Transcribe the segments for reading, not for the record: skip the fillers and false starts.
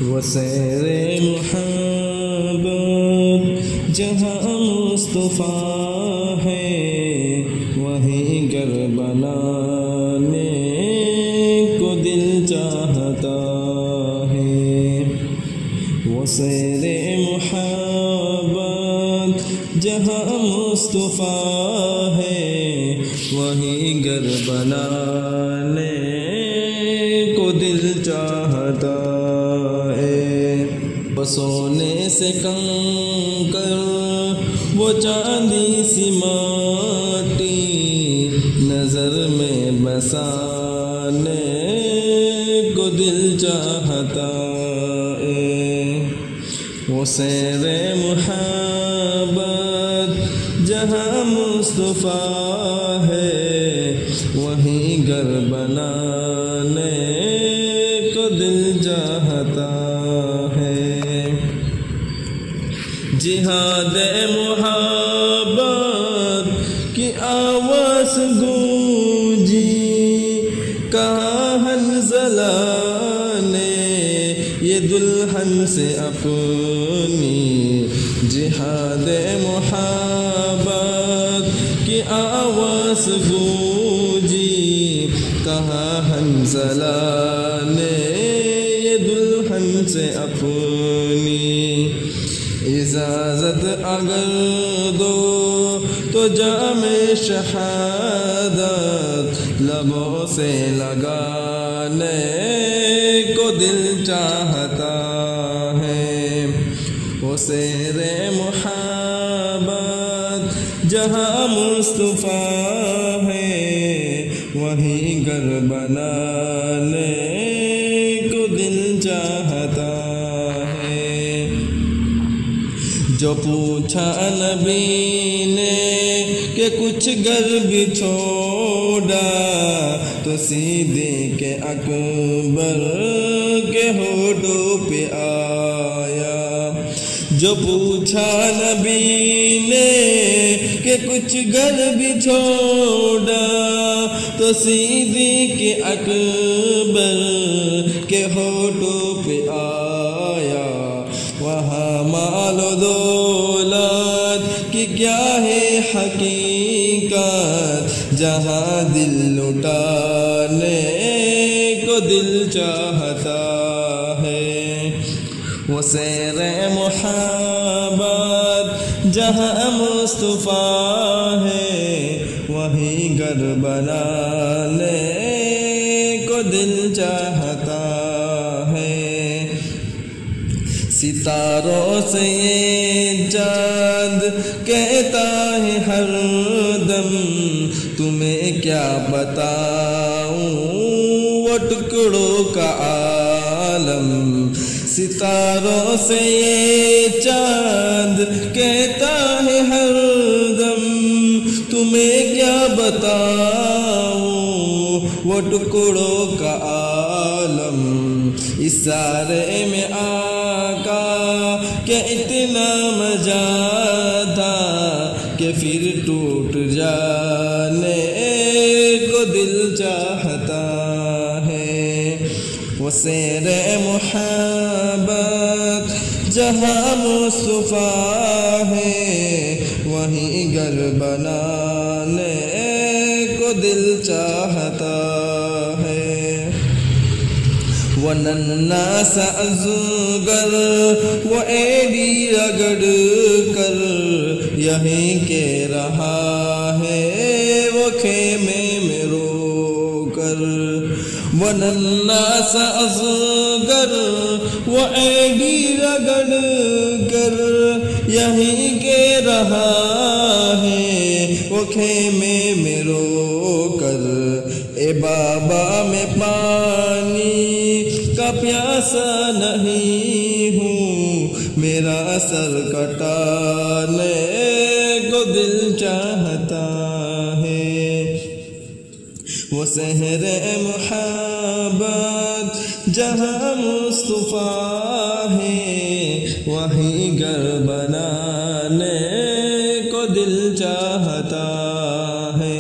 وہ سیر محبت جہاں مصطفیٰ ہے وہیں گھر بنانے کو دل چاہتا ہے۔ وہ سیر محبت جہاں مصطفیٰ ہے وہیں گھر بنانے کو دل چاہتا ہے۔ وہ سونے سے کنکر وہ چاندی سی ماٹی نظر میں بسانے کو دل چاہتا ہے۔ وہ سیر محبت جہاں مصطفیٰ ہے وہیں گھر بنانے کو دل چاہتا ہے۔ جہاد محبت کی آواز گونجی کہاں حنظلہ نے یہ دلہن سے اپنی۔ جہاد محبت کی آواز گونجی کہاں حنظلہ نے یہ دلہن سے اپنی۔ اجازت اگر دو تو جام شہادت لبوں سے لگانے کو دل چاہتا ہے۔ وہ سیر محبت جہاں مصطفیٰ ہے وہیں گھر بنانے کو دل چاہتا ہے۔ جو پوچھا نبی نے کہ کچھ گھر بھی چھوڑا تو صدیق اکبر کے ہونٹوں پہ آیا۔ جو پوچھا نبی نے کہ کچھ گھر بھی چھوڑا تو صدیق اکبر کے ہونٹوں پہ آیا۔ وہاں مال و دولت کی کیا ہے حقیقت جہاں دل لٹانے کو دل چاہتا ہے۔ وہ سیر محبت جہاں مصطفیٰ ہے وہیں گھر بنانے کو دل چاہتا ہے۔ ستاروں سے یہ چاند کہتا ہے ہر دم تمہیں کیا بتاؤں وہ ٹکڑوں کا عالم۔ ستاروں سے یہ چاند کہتا ہے ہر دم تمہیں کیا بتاؤں وہ ٹکڑوں کا عالم۔ اشارے میں آقا کہ اتنا مزہ تھا کہ پھر ٹوٹ جانے کو دل چاہتا ہے۔ وہ سیر محبت جہاں مصطفیٰ ہے وہیں گھر بنانے کو دل چاہتا ہے۔ وہ ننھا سا اصغر وہ ایڑی رگڑ کر یہیں کے رہا ہے وہ خیمے میں رو کر۔ وہ ننھا سا اصغر وہ ایڑی رگڑ کر یہیں کے رہا ہے وہ خیمے میں رو کر۔ اے بابا میں پانی کا پیاسا نہیں ہوں میرا سر کٹانے کو دل چاہتا ہے۔ وہ سحر محبت جہاں مصطفیٰ ہے وہیں گھر بنانے کو دل چاہتا ہے۔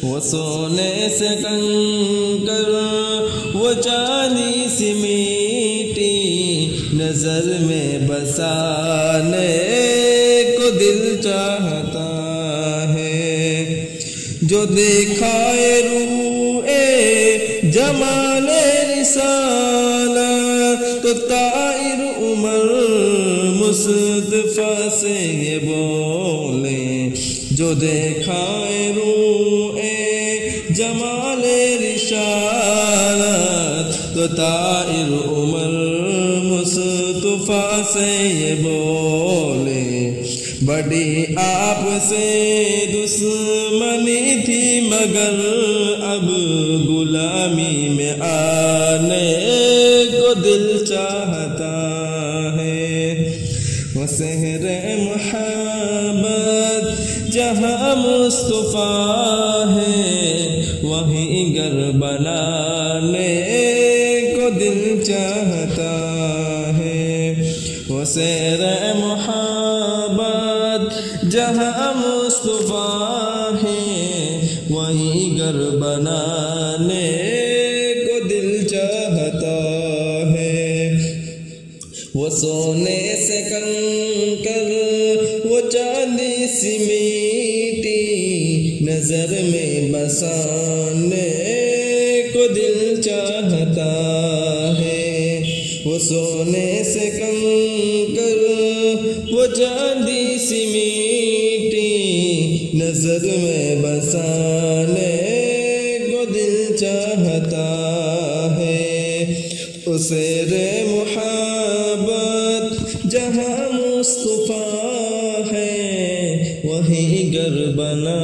وہ سونے سے کنکر وہ چاندی سی میٹی نظر میں بسانے کو دل چاہتا ہے، جو دیکھائے روئے جمال رسالت تو طائر عمر مصطفیٰ سے یہ بولے، جو دیکھائے روئے جمال رسالت تو طائر عمر مصطفیٰ سے یہ بولے، بڑی آپ سے دشمنی تھی مگر اب غلامی میں آنے کو دل چاہتا ہے، وہ سحر محبت جہاں مصطفیٰ ہے وہیں گھر بنانے کو دل چاہتا ہے، وہ سحر محبت جہاں مصطفیٰ ہے وہیں گھر بنانے کو دل چاہتا ہے، وہ سونے سے کنکر وہ چاندی سی میٹی نظر میں بسانے کو دل چاہتا ہے، وہ سونے سے کنکر وہ چاندی سی میٹی نظر میں بسانے کو دل چاہتا ہے، اسے رے محبت جہاں مصطفیٰ ہے وہیں گھر بنا